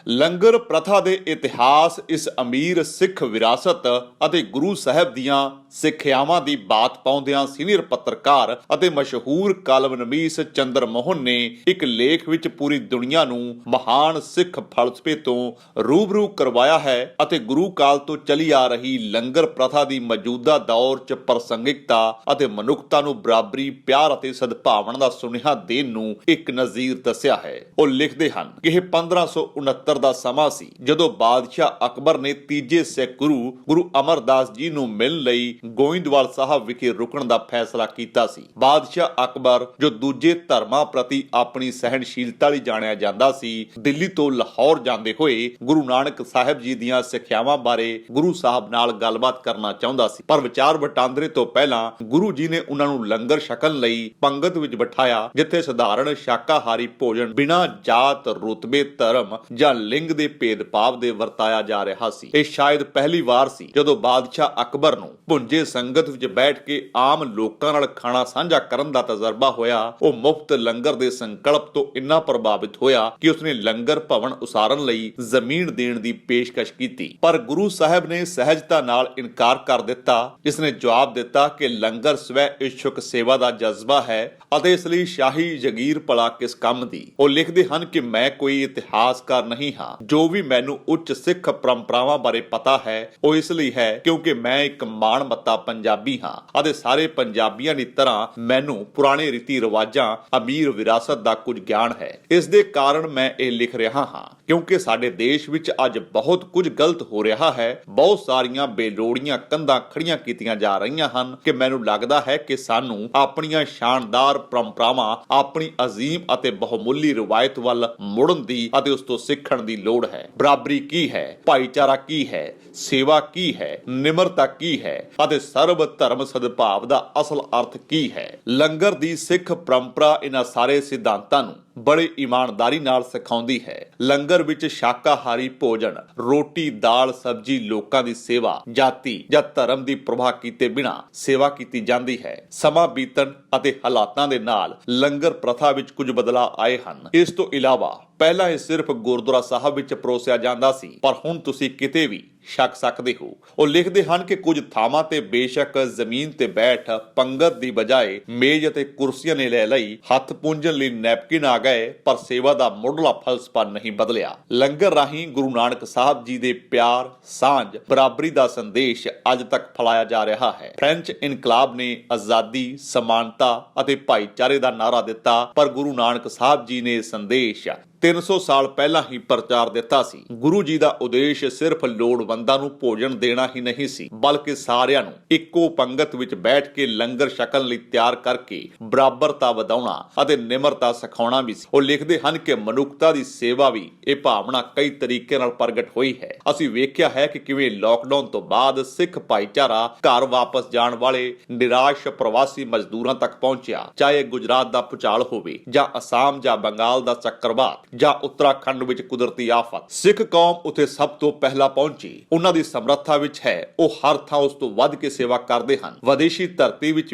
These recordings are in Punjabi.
ਲੰਗਰ ਪ੍ਰਥਾ ਦੇ ਇਤਿਹਾਸ ਇਸ ਅਮੀਰ ਸਿੱਖ ਵਿਰਾਸਤ ਅਤੇ ਗੁਰੂ ਸਾਹਿਬ ਦੀਆਂ ਸਿੱਖਿਆਵਾਂ ਦੀ ਬਾਤ ਪਾਉਂਦਿਆਂ ਸੀਨੀਅਰ ਪੱਤਰਕਾਰ ਅਤੇ ਮਸ਼ਹੂਰ ਕਾਲਮਨਵੀਸ ਚੰਦਰ ਮੋਹਨ ਨੇ ਇੱਕ ਲੇਖ ਵਿੱਚ ਪੂਰੀ ਦੁਨੀਆ ਨੂੰ ਮਹਾਨ ਸਿੱਖ ਫਲਸਫੇ ਤੋਂ ਰੂਬਰੂ ਕਰਵਾਇਆ ਹੈ ਅਤੇ ਗੁਰੂ ਕਾਲ ਤੋਂ ਚੱਲੀ ਆ ਰਹੀ ਲੰਗਰ ਪ੍ਰਥਾ ਦੀ ਮੌਜੂਦਾ ਦੌਰ 'ਚ ਪ੍ਰਸੰਗਿਕਤਾ ਅਤੇ ਮਨੁੱਖਤਾ ਨੂੰ ਬਰਾਬਰੀ, ਪਿਆਰ ਅਤੇ ਸਦਭਾਵਨਾ ਦਾ ਸੁਨੇਹਾ ਦੇਣ ਨੂੰ ਇੱਕ ਨਜ਼ੀਰ ਦੱਸਿਆ ਹੈ। ਉਹ ਲਿਖਦੇ ਹਨ ਕਿ ਇਹ 1569 ਦਾ ਸਮਾਂ ਸੀ ਜਦੋਂ ਬਾਦਸ਼ਾਹ ਅਕਬਰ ਨੇ ਤੀਜੇ ਸਿੱਖ ਗੁਰੂ ਅਮਰਦਾਸ ਜੀ ਨੂੰ ਮਿਲਣ ਲਈ ਗੋਇੰਦਵਾਲ ਸਾਹਿਬ ਵਿਖੇ ਰੁਕਣ ਦਾ ਫੈਸਲਾ ਕੀਤਾ ਸੀ। ਬਾਦਸ਼ਾਹ ਅਕਬਰ, ਜੋ ਦੂਜੇ ਧਰਮਾਂ ਪ੍ਰਤੀ ਆਪਣੀ ਸਹਿਣਸ਼ੀਲਤਾ ਲਈ ਜਾਣਿਆ ਜਾਂਦਾ ਸੀ, ਦਿੱਲੀ ਤੋਂ ਲਾਹੌਰ ਜਾਂਦੇ ਹੋਏ ਗੁਰੂ ਨਾਨਕ ਸਾਹਿਬ ਜੀ ਦੀਆਂ ਸਿੱਖਿਆਵਾਂ ਬਾਰੇ ਗੁਰੂ ਸਾਹਿਬ ਨਾਲ ਗੱਲਬਾਤ ਕਰਨਾ ਚਾਹੁੰਦਾ ਸੀ। ਪਰ ਵਿਚਾਰ ਵਟਾਂਦਰੇ ਤੋਂ ਪਹਿਲਾਂ ਗੁਰੂ ਜੀ ਨੇ ਉਹਨਾਂ ਨੂੰ ਲੰਗਰ ਛਕਣ ਲਈ ਪੰਗਤ ਵਿੱਚ ਬਿਠਾਇਆ, ਜਿੱਥੇ ਸਧਾਰਨ ਸ਼ਾਕਾਹਾਰੀ ਭੋਜਨ ਬਿਨਾਂ ਜਾਤ, ਰੁਤਬੇ, ਧਰਮ ਜਾਂ ਲਿੰਗ ਦੇ ਭੇਦਭਾਵ ਦੇ ਵਰਤਾਇਆ ਜਾ ਰਿਹਾ ਸੀ। ਇਹ ਸ਼ਾਇਦ ਪਹਿਲੀ ਵਾਰ ਸੀ ਜਦੋਂ ਬਾਦਸ਼ਾਹ ਅਕਬਰ ਨੂੰ ਭੁੰਜੇ ਸੰਗਤ ਵਿੱਚ ਬੈਠ ਕੇ ਆਮ ਲੋਕਾਂ ਨਾਲ ਖਾਣਾ ਸਾਂਝਾ ਕਰਨ ਦਾ ਤਜਰਬਾ ਹੋਇਆ। ਉਹ ਮੁਫਤ ਲੰਗਰ ਦੇ ਸੰਕਲਪ ਤੋਂ ਇੰਨਾ ਪ੍ਰਭਾਵਿਤ ਹੋਇਆ ਕਿ ਉਸਨੇ ਲੰਗਰ ਭਵਨ ਉਸਾਰਨ ਲਈ ਜ਼ਮੀਨ ਦੇਣ ਦੀ ਪੇਸ਼ਕਸ਼ ਕੀਤੀ, ਪਰ ਗੁਰੂ ਸਾਹਿਬ ਨੇ ਸਹਿਜਤਾ ਨਾਲ ਇਨਕਾਰ ਕਰ ਦਿੱਤਾ। ਜਿਸਨੇ ਜਵਾਬ ਦਿੱਤਾ ਕਿ ਲੰਗਰ ਸਵੈ ਇੱਛੁਕ ਸੇਵਾ ਦਾ ਜਜ਼ਬਾ ਹੈ ਅਤੇ ਇਸ ਲਈ ਸ਼ਾਹੀ ਜਗੀਰ ਭਲਾ ਕਿਸ ਕੰਮ ਦੀ। ਉਹ ਲਿਖਦੇ ਹਨ ਕਿ ਮੈਂ ਕੋਈ ਇਤਿਹਾਸਕਾਰ ਨਹੀਂ ਹਾਂ। ਜੋ ਵੀ ਮੈਨੂੰ ਉੱਚ ਸਿੱਖ ਪਰੰਪਰਾਵਾਂ ਬਾਰੇ ਪਤਾ ਹੈ ਉਹ ਇਸ ਲਈ ਹੈ ਕਿਉਂਕਿ ਮੈਂ ਇੱਕ ਮਾਣਮੱਤਾ ਪੰਜਾਬੀ ਹਾਂ ਅਤੇ ਸਾਰੇ ਪੰਜਾਬੀਆਂ ਦੀ ਤਰ੍ਹਾਂ ਮੈਨੂੰ ਪੁਰਾਣੇ ਰੀਤੀ ਰਿਵਾਜਾਂ, ਅਮੀਰ ਵਿਰਾਸਤ ਦਾ ਕੁਝ ਗਿਆਨ ਹੈ। ਇਸ ਦੇ ਕਾਰਨ ਮੈਂ ਇਹ ਲਿਖ ਰਿਹਾ ਹਾਂ ਕਿਉਂਕਿ ਸਾਡੇ ਦੇਸ਼ ਵਿੱਚ ਅੱਜ ਬਹੁਤ ਕੁਝ ਗਲਤ ਹੋ ਰਿਹਾ ਹੈ। ਬਹੁਤ ਸਾਰੀਆਂ ਬੇਲੋੜੀਆਂ ਕੰਧਾਂ ਖੜੀਆਂ ਕੀਤੀਆਂ ਜਾ ਰਹੀਆਂ ਹਨ ਕਿ ਮੈਨੂੰ ਲੱਗਦਾ ਹੈ ਕਿ ਸਾਨੂੰ ਆਪਣੀਆਂ ਸ਼ਾਨਦਾਰ ਪਰੰਪਰਾਵਾਂ, ਆਪਣੀ ਅਜ਼ੀਮ ਅਤੇ ਬਹੁਮੁੱਲੀ ਰਵਾਇਤ ਵੱਲ ਮੁੜਨ ਦੀ ਅਤੇ ਉਸ ਤੋਂ ਸਿੱਖਣ ਦੀ ਲੋੜ ਹੈ। ਬਰਾਬਰੀ ਕੀ ਹੈ, ਭਾਈਚਾਰਾ ਕੀ ਹੈ, ਸੇਵਾ ਕੀ ਹੈ, ਨਿਮਰਤਾ ਕੀ ਹੈ ਅਤੇ ਸਰਬ ਧਰਮ ਸਦਭਾਵ ਦਾ ਅਸਲ ਅਰਥ ਕੀ ਹੈ। ਲੰਗਰ ਦੀ ਸਿੱਖ ਪਰੰਪਰਾ ਇਹਨਾਂ ਸਾਰੇ ਸਿਧਾਂਤਾਂ ਨੂੰ ਬੜੇ ਇਮਾਨਦਾਰੀ ਨਾਲ ਸਿਖਾਉਂਦੀ ਹੈ। ਲੰਗਰ ਵਿੱਚ ਸ਼ਾਕਾਹਾਰੀ ਭੋਜਨ, ਰੋਟੀ, ਦਾਲ, ਸਬਜ਼ੀ, ਲੋਕਾਂ ਦੀ ਸੇਵਾ, ਜਾਤੀ ਜਾਂ ਧਰਮ ਦੀ ਪ੍ਰਵਾਹ ਕੀਤੇ ਬਿਨਾਂ ਸੇਵਾ ਕੀਤੀ ਜਾਂਦੀ ਹੈ। ਸਮਾਂ ਬੀਤਣ ਅਤੇ ਹਾਲਾਤਾਂ ਦੇ ਨਾਲ ਲੰਗਰ ਪ੍ਰਥਾ ਵਿੱਚ ਕੁਝ ਬਦਲਾਅ ਆਏ ਹਨ। ਇਸ ਤੋਂ ਇਲਾਵਾ ਪਹਿਲਾਂ ਇਹ ਸਿਰਫ ਗੁਰਦੁਆਰਾ ਸਾਹਿਬ ਵਿੱਚ ਪਰੋਸਿਆ ਜਾਂਦਾ ਸੀ, ਪਰ ਹੁਣ ਤੁਸੀਂ ਕਿਤੇ ਵੀ ਛਕ ਸਕਦੇ ਹੋ। ਉਹ ਲਿਖਦੇ ਹਨ ਕਿ ਕੁਝ ਥਾਵਾਂ ਤੇ ਬੇਸ਼ੱਕ ਜ਼ਮੀਨ ਤੇ ਬੈਠ ਪੰਗਤ ਦੀ ਬਜਾਏ ਮੇਜ਼ ਅਤੇ ਕੁਰਸੀਆਂ ਨੇ ਲੈ ਲਈ, ਹੱਥ ਪੂੰਝਣ ਲਈ ਨੈਪਕਿਨ ਆ ਗਏ, ਪਰ ਸੇਵਾ ਦਾ ਮੁੱਢਲਾ ਫਲਸਫਾ ਨਹੀਂ ਬਦਲਿਆ। ਲੰਗਰ ਰਾਹੀਂ ਗੁਰੂ ਨਾਨਕ ਸਾਹਿਬ ਜੀ ਦੇ ਪਿਆਰ, ਸਾਂਝ, ਬਰਾਬਰੀ ਦਾ ਸੰਦੇਸ਼ ਅੱਜ ਤੱਕ ਫੈਲਾਇਆ ਜਾ ਰਿਹਾ ਹੈ। ਫ੍ਰੈਂਚ ਇਨਕਲਾਬ ਨੇ ਆਜ਼ਾਦੀ, ਸਮਾਨਤਾ ਅਤੇ ਭਾਈਚਾਰੇ ਦਾ ਨਾਅਰਾ ਦਿੱਤਾ, ਪਰ ਗੁਰੂ ਨਾਨਕ ਸਾਹਿਬ ਜੀ ਨੇ ਸੰਦੇਸ਼ 300 ਸਾਲ ਪਹਿਲਾਂ ਹੀ ਪ੍ਰਚਾਰ ਦਿੱਤਾ ਸੀ। ਗੁਰੂ ਜੀ ਦਾ ਉਦੇਸ਼ ਸਿਰਫ ਲੋੜਵੰਦਾਂ ਨੂੰ ਭੋਜਨ ਦੇਣਾ ਹੀ ਨਹੀਂ ਸੀ, ਬਲਕਿ ਸਾਰਿਆਂ ਨੂੰ ਇੱਕੋ ਪੰਗਤ ਵਿੱਚ ਬੈਠ ਕੇ ਲੰਗਰ ਛਕਣ ਲਈ ਤਿਆਰ ਕਰਕੇ ਬਰਾਬਰਤਾ ਵਧਾਉਣਾ ਅਤੇ ਨਿਮਰਤਾ ਸਿਖਾਉਣਾ ਵੀ ਸੀ। ਉਹ ਲਿਖਦੇ ਹਨ ਕਿ ਮਨੁੱਖਤਾ ਦੀ ਸੇਵਾ ਵੀ ਇਹ ਭਾਵਨਾ ਕਈ ਤਰੀਕੇ ਨਾਲ ਪ੍ਰਗਟ ਹੋਈ ਹੈ। ਅਸੀਂ ਵੇਖਿਆ ਹੈ ਕਿ ਕਿਵੇਂ ਲਾਕਡਾਊਨ ਤੋਂ ਬਾਅਦ ਸਿੱਖ ਭਾਈਚਾਰਾ ਘਰ ਵਾਪਸ ਜਾਣ ਵਾਲੇ ਨਿਰਾਸ਼ ਪ੍ਰਵਾਸੀ ਮਜ਼ਦੂਰਾਂ ਤੱਕ ਪਹੁੰਚਿਆ, ਚਾਹੇ ਗੁਜਰਾਤ ਦਾ ਭੁਚਾਲ ਹੋਵੇ ਜਾਂ ਅਸਾਮ ਜਾਂ ਬੰਗਾਲ ਦਾ ਚੱਕਰਵਾਤ ਜਾਂ ਉੱਤਰਾਖੰਡ ਵਿੱਚ ਕੁਦਰਤੀ ਆਫਤ। ਸਿੱਖ ਕੌਮ ਉੱਥੇ ਸਭ ਤੋਂ ਪਹਿਲਾਂ ਪਹੁੰਚੀ। ਉਹਨਾਂ ਦੀ ਸਮਰੱਥਾ ਵਿੱਚ ਹੈ, ਉਹ ਹਰ ਥਾਂ ਉਸ ਤੋਂ ਵੱਧ ਕੇ ਸੇਵਾ ਕਰਦੇ ਹਨ। ਵਿਦੇਸ਼ੀ ਧਰਤੀ ਵਿੱਚ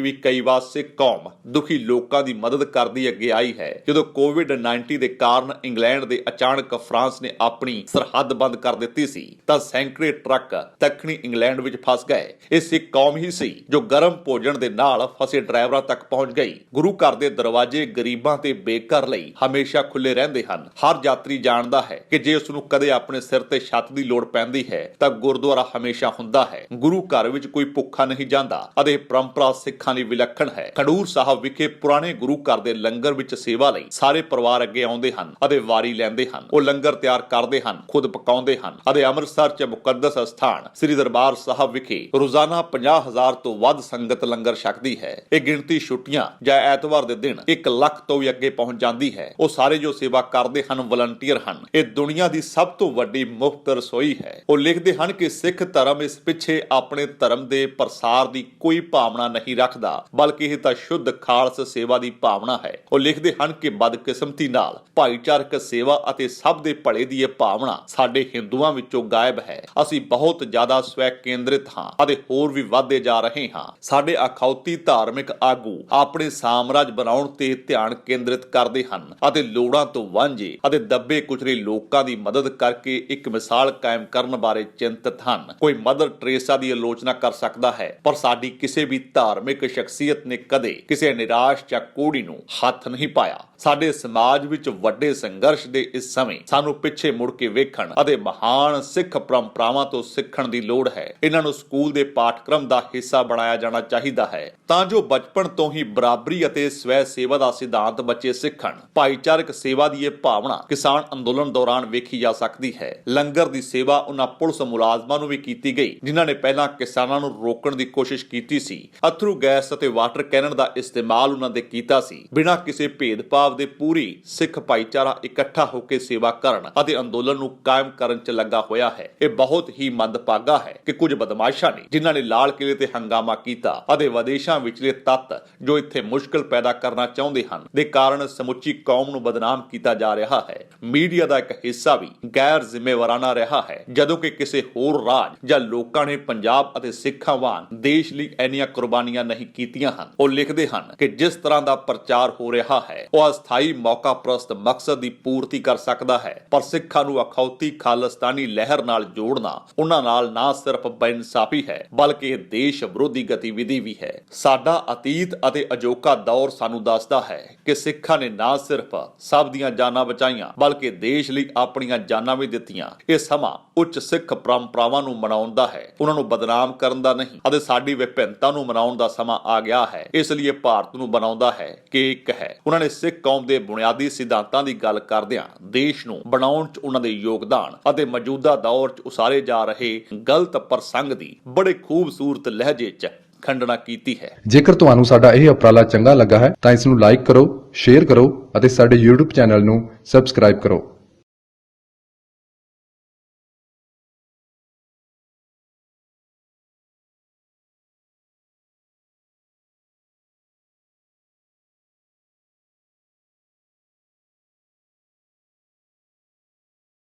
ਵੀ ਕਈ ਵਾਰ ਸਿੱਖ ਕੌਮ ਦੁਖੀ ਲੋਕਾਂ ਦੀ ਮਦਦ ਕਰਦੀ ਅੱਗੇ ਆਈ ਹੈ। ਜਦੋਂ ਕੋਵਿਡ-19 ਦੇ ਕਾਰਨ ਇੰਗਲੈਂਡ ਦੇ ਅਚਾਨਕ ਫਰਾਂਸ ਨੇ ਆਪਣੀ ਸਰਹੱਦ ਬੰਦ ਕਰ ਦਿੱਤੀ ਸੀ ਤਾਂ ਸੈਂਕੜੇ ਟਰੱਕ ਦੱਖਣੀ ਇੰਗਲੈਂਡ ਵਿੱਚ ਫਸ ਗਏ। ਇਹ ਸਿੱਖ ਕੌਮ ਹੀ ਸੀ ਜੋ ਗਰਮ ਭੋਜਨ ਦੇ ਨਾਲ ਫਸੇ ਡਰਾਈਵਰਾਂ ਤੱਕ ਪਹੁੰਚ ਗਈ। ਗੁਰੂ ਘਰ ਦੇ ਦਰਵਾਜ਼ੇ ਗਰੀਬਾਂ ਤੇ ਬੇਘਰ ਲਈ ਹਮੇਸ਼ਾ ਖੁੱਲੇ ਰਹਿੰਦੇ ਹਨ। ਹਰ ਯਾਤਰੀ ਜਾਣਦਾ ਹੈ ਕਿ ਜੇ ਉਸ ਨੂੰ ਕਦੇ ਆਪਣੇ ਸਿਰ ਤੇ ਛੱਤ ਦੀ ਲੋੜ ਪੈਂਦੀ ਹੈ ਤਾਂ ਗੁਰਦੁਆਰਾ ਹਮੇਸ਼ਾ ਹੁੰਦਾ ਹੈ। ਗੁਰੂ ਘਰ ਵਿੱਚ ਕੋਈ ਭੁੱਖਾ ਨਹੀਂ ਜਾਂਦਾ ਅਤੇ ਪਰੰਪਰਾ ਸਿੱਖਾਂ ਲਈ ਵਿਲੱਖਣ ਹੈ। ਖਡੂਰ ਸਾਹਿਬ ਵਿਖੇ ਪੁਰਾਣੇ ਗੁਰੂ ਘਰ ਦੇ ਲੰਗਰ ਵਿੱਚ ਸੇਵਾ ਲਈ ਸਾਰੇ ਪਰਿਵਾਰ ਅੱਗੇ ਆਉਂਦੇ ਹਨ ਅਤੇ ਵਾਰੀ ਲੈਂਦੇ ਹਨ। ਉਹ ਲੰਗਰ ਤਿਆਰ ਕਰਦੇ ਹਨ, ਖੁਦ ਪਕਾਉਂਦੇ ਹਨ ਅਤੇ ਅੰਮ੍ਰਿਤਸਰ 'ਚ ਮੁਕੱਦਸ ਸਥਾਨ ਸ੍ਰੀ ਦਰਬਾਰ ਸਾਹਿਬ ਵਿਖੇ ਰੋਜ਼ਾਨਾ 50,000 ਤੋਂ ਵੱਧ ਸੰਗਤ ਲੰਗਰ ਛਕਦੀ ਹੈ। ਇਹ ਗਿਣਤੀ ਛੁੱਟੀਆਂ ਜਾਂ ਐਤਵਾਰ ਦੇ ਦਿਨ 1 ਲੱਖ ਤੋਂ ਵੀ ਅੱਗੇ ਪਹੁੰਚ ਜਾਂਦੀ ਹੈ। ਉਹ ਸਾਰੇ ਜੋ ਸੇਵਾ ਕਰਦੇ ਹਨ ਵਲੰਟੀਅਰ ਹਨ। ਇਹ ਦੁਨੀਆ ਦੀ ਸਭ ਤੋਂ ਵੱਡੀ ਮੁਫਤ ਰਸੋਈ ਹੈ। ਉਹ ਲਿਖਦੇ ਹਨ ਕਿ ਸਿੱਖ ਧਰਮ ਇਸ ਪਿੱਛੇ ਆਪਣੇ ਧਰਮ ਦੇ ਪ੍ਰਸਾਰ ਦੀ ਕੋਈ ਭਾਵਨਾ ਨਹੀਂ ਰੱਖਦਾ, ਬਲਕਿ ਇਹ ਤਾਂ ਸ਼ੁੱਧ ਖਾਲਸ ਸੇਵਾ ਦੀ ਭਾਵਨਾ ਹੈ। ਉਹ ਲਿਖਦੇ ਹਨ ਕਿ ਬਦਕਿਸਮਤੀ ਨਾਲ ਭਾਈਚਾਰਕ ਸੇਵਾ ਅਤੇ ਸਭ ਦੇ ਭਲੇ ਦੀ ਇਹ ਭਾਵਨਾ ਸਾਡੇ ਹਿੰਦੂਆਂ ਵਿੱਚੋਂ ਗਾਇਬ ਹੈ। ਅਸੀਂ ਬਹੁਤ ਜ਼ਿਆਦਾ ਸਵੈ ਕੇਂਦਰਿਤ ਹਾਂ ਅਤੇ ਹੋਰ ਵੀ ਵਧਦੇ ਜਾ ਰਹੇ ਹਾਂ। ਸਾਡੇ ਅਖੌਤੀ ਧਾਰਮਿਕ ਆਗੂ ਆਪਣੇ ਸਾਮਰਾਜ ਬਣਾਉਣ ਤੇ ਧਿਆਨ ਕੇਂਦਰਿਤ ਕਰਦੇ ਹਨ ਅਤੇ ਲੋੜਾਂ ਤੋਂ ਵਾਂਝੇ ਹੋਏ ਅਤੇ ਦੱਬੇ ਕੁਚਲੇ ਲੋਕਾਂ ਦੀ ਮਦਦ ਕਰਕੇ ਇੱਕ ਮਿਸਾਲ ਕਾਇਮ ਕਰਨ ਬਾਰੇ ਚਿੰਤਤ ਹਨ। ਕੋਈ ਮਦਰ ਟਰੇਸਾ ਦੀ ਆਲੋਚਨਾ ਕਰ ਸਕਦਾ ਹੈ, ਪਰ ਸਾਡੀ ਕਿਸੇ ਵੀ ਧਾਰਮਿਕ ਸ਼ਖਸੀਅਤ ਨੇ ਕਦੇ ਕਿਸੇ ਨਿਰਾਸ਼ ਜਾਂ ਕੋਹੜੀ ਨੂੰ ਹੱਥ ਨਹੀਂ ਪਾਇਆ। ਸਾਡੇ ਸਮਾਜ ਵਿੱਚ ਵੱਡੇ ਸੰਘਰਸ਼ ਦੇ ਇਸ ਸਮੇਂ ਸਾਨੂੰ ਪਿੱਛੇ ਮੁੜ ਕੇ ਵੇਖਣ ਅਤੇ ਮਹਾਨ ਸਿੱਖ ਪਰੰਪਰਾਵਾਂ ਤੋਂ ਸਿੱਖਣ ਦੀ ਲੋੜ ਹੈ। ਇਹਨਾਂ ਨੂੰ ਸਕੂਲ ਦੇ ਪਾਠਕ੍ਰਮ ਦਾ ਹਿੱਸਾ ਬਣਾਇਆ ਜਾਣਾ ਚਾਹੀਦਾ ਹੈ ਤਾਂ ਜੋ ਬਚਪਨ ਤੋਂ ਹੀ ਬਰਾਬਰੀ ਅਤੇ ਸਵੈ ਸੇਵਾ ਦਾ ਸਿਧਾਂਤ ਬੱਚੇ ਸਿੱਖਣ। ਭਾਈਚਾਰਕ ਸੇਵਾ ਦੀ ਇਹ ਭਾਵਨਾ ਕਿਸਾਨ ਅੰਦੋਲਨ ਦੌਰਾਨ ਵੇਖੀ ਜਾ ਸਕਦੀ ਹੈ। ਲੰਗਰ ਦੀ ਸੇਵਾ ਉਹਨਾਂ ਪੁਲਿਸ ਮੁਲਾਜ਼ਮਾਂ ਨੂੰ ਵੀ ਕੀਤੀ ਗਈ ਜਿਨ੍ਹਾਂ ਨੇ ਪਹਿਲਾਂ ਕਿਸਾਨਾਂ ਨੂੰ ਰੋਕਣ ਦੀ ਕੋਸ਼ਿਸ਼ ਕੀਤੀ ਸੀ। ਅਥਰੂ ਗੈਸ ਅਤੇ ਵਾਟਰ ਕੈਨਨ ਦਾ ਇਸਤੇਮਾਲ ਉਹਨਾਂ ਦੇ ਕੀਤਾ ਸੀ। ਬਿਨਾਂ ਕਿਸੇ ਭੇਦਭਾਵ ਦੇ ਪੂਰੀ ਸਿੱਖ ਭਾਈਚਾਰਾ ਇਕੱਠਾ ਹੋ ਕੇ ਸੇਵਾ ਕਰਨ ਅਤੇ ਅੰਦੋਲਨ ਨੂੰ ਕਾਇਮ ਕਰਨ 'ਚ ਲੱਗਾ ਹੋਇਆ ਹੈ। ਇਹ ਬਹੁਤ ਹੀ ਮੰਦਭਾਗਾ ਹੈ ਕਿ ਕੁਝ ਬਦਮਾਸ਼ਾਂ ਨੇ ਜਿਨ੍ਹਾਂ ਨੇ ਲਾਲ ਕਿਲੇ ਤੇ ਹੰਗਾਮਾ ਕੀਤਾ ਅਤੇ ਵਿਦੇਸ਼ਾਂ ਵਿਚਲੇ ਤੱਤ ਜੋ ਇੱਥੇ ਮੁਸ਼ਕਲ ਪੈਦਾ ਕਰਨਾ ਚਾਹੁੰਦੇ ਹਨ ਦੇ ਕਾਰਨ ਸਮੁੱਚੀ ਕੌਮ ਨੂੰ ਬਦਨਾਮ ਕੀਤਾ ਜਾ ਰਿਹਾ ਹੈ। ਮੀਡੀਆ ਦਾ ਇੱਕ ਹਿੱਸਾ ਵੀ ਗੈਰ ਜ਼ਿੰਮੇਵਾਰਾਨਾ ਰਿਹਾ ਹੈ, ਜਦੋਂ ਕਿ ਕਿਸੇ ਹੋਰ ਰਾਜ ਜਾਂ ਲੋਕਾਂ ਨੇ ਪੰਜਾਬ ਅਤੇ ਸਿੱਖਾਂ ਵਾਂਗ ਦੇਸ਼ ਲਈ ਇੰਨੀਆਂ ਕੁਰਬਾਨੀਆਂ ਨਹੀਂ ਕੀਤੀਆਂ ਹਨ। ਉਹ ਲਿਖਦੇ ਹਨ ਕਿ ਜਿਸ ਤਰ੍ਹਾਂ ਦਾ ਪ੍ਰਚਾਰ ਹੋ ਰਿਹਾ ਹੈ ਉਹ ਅਸਥਾਈ ਮੌਕਾ ਪ੍ਰਸਤ ਮਕਸਦ ਦੀ ਪੂਰਤੀ ਕਰ ਸਕਦਾ ਹੈ, ਪਰ ਸਿੱਖਾਂ ਨੂੰ ਅਖੌਤੀ ਖਾਲਿਸਤਾਨੀ ਲਹਿਰ ਨਾਲ ਜੋੜਨਾ ਉਹਨਾਂ ਨਾਲ ਨਾ ਸਿਰਫ ਬੇਇਨਸਾਫੀ ਹੈ ਬਲਕਿ ਇਹ ਦੇਸ਼ ਵਿਰੋਧੀ ਗਤੀਵਿਧੀ ਵੀ ਹੈ। ਸਾਡਾ ਅਤੀਤ ਅਤੇ ਅਜੋਕਾ ਦੌਰ ਸਾਨੂੰ ਦੱਸਦਾ ਹੈ ਕਿ ਸਿੱਖਾਂ ਨੇ ਨਾ ਸਿਰਫ ਸਭ ਦੀਆਂ ਜਾਨਾਂ ਬਚਾਈਆਂ ਬਲਕਿ ਦੇਸ਼ ਲਈ ਆਪਣੀਆਂ ਜਾਨਾਂ ਵੀ ਦਿੱਤੀਆਂ। ਇਹ ਸਮਾਂ ਉੱਚ ਸਿੱਖ ਪਰੰਪਰਾਵਾਂ ਨੂੰ ਮਨਾਉਣ ਦਾ ਹੈ, ਉਹਨਾਂ ਨੂੰ ਬਦਨਾਮ ਕਰਨ ਦਾ ਨਹੀਂ ਅਤੇ ਸਾਡੀ ਵਿਭਿੰਨਤਾ ਨੂੰ ਮਨਾਉਣ ਦਾ ਸਮਾਂ ਆ ਗਿਆ ਹੈ। ਇਸ ਲਈ ਇਹ ਭਾਰਤ ਨੂੰ ਬਣਾਉਂਦਾ ਹੈ ਕਿ ਇੱਕ ਹੈ। ਉਹਨਾਂ ਨੇ ਸਿੱਖ ਕੌਮ ਦੇ ਬੁਨਿਆਦੀ ਸਿਧਾਂਤਾਂ ਦੀ ਗੱਲ ਕਰਦਿਆਂ ਦੇਸ਼ ਨੂੰ ਬਣਾਉਣ 'ਚ ਉਹਨਾਂ ਦੇ ਯੋਗਦਾਨ ਅਤੇ ਮੌਜੂਦਾ ਦੌਰ 'ਚ ਉਸਾਰੇ ਜਾ ਰਹੇ ਗਲਤ ਪ੍ਰਸੰਗ ਦੀ ਬੜੇ ਖੂਬਸੂਰਤ ਲਹਿਜੇ 'ਚ ਖੰਡਨਾ ਕੀਤੀ ਹੈ। ਜੇਕਰ ਤੁਹਾਨੂੰ ਸਾਡਾ ਇਹ ਉਪਰਾਲਾ ਚੰਗਾ ਲੱਗਾ ਹੈ ਤਾਂ ਇਸ ਨੂੰ ਲਾਈਕ ਕਰੋ, ਸ਼ੇਅਰ ਕਰੋ ਅਤੇ ਸਾਡੇ YouTube ਚੈਨਲ ਨੂੰ ਸਬਸਕ੍ਰਾਈਬ ਕਰੋ।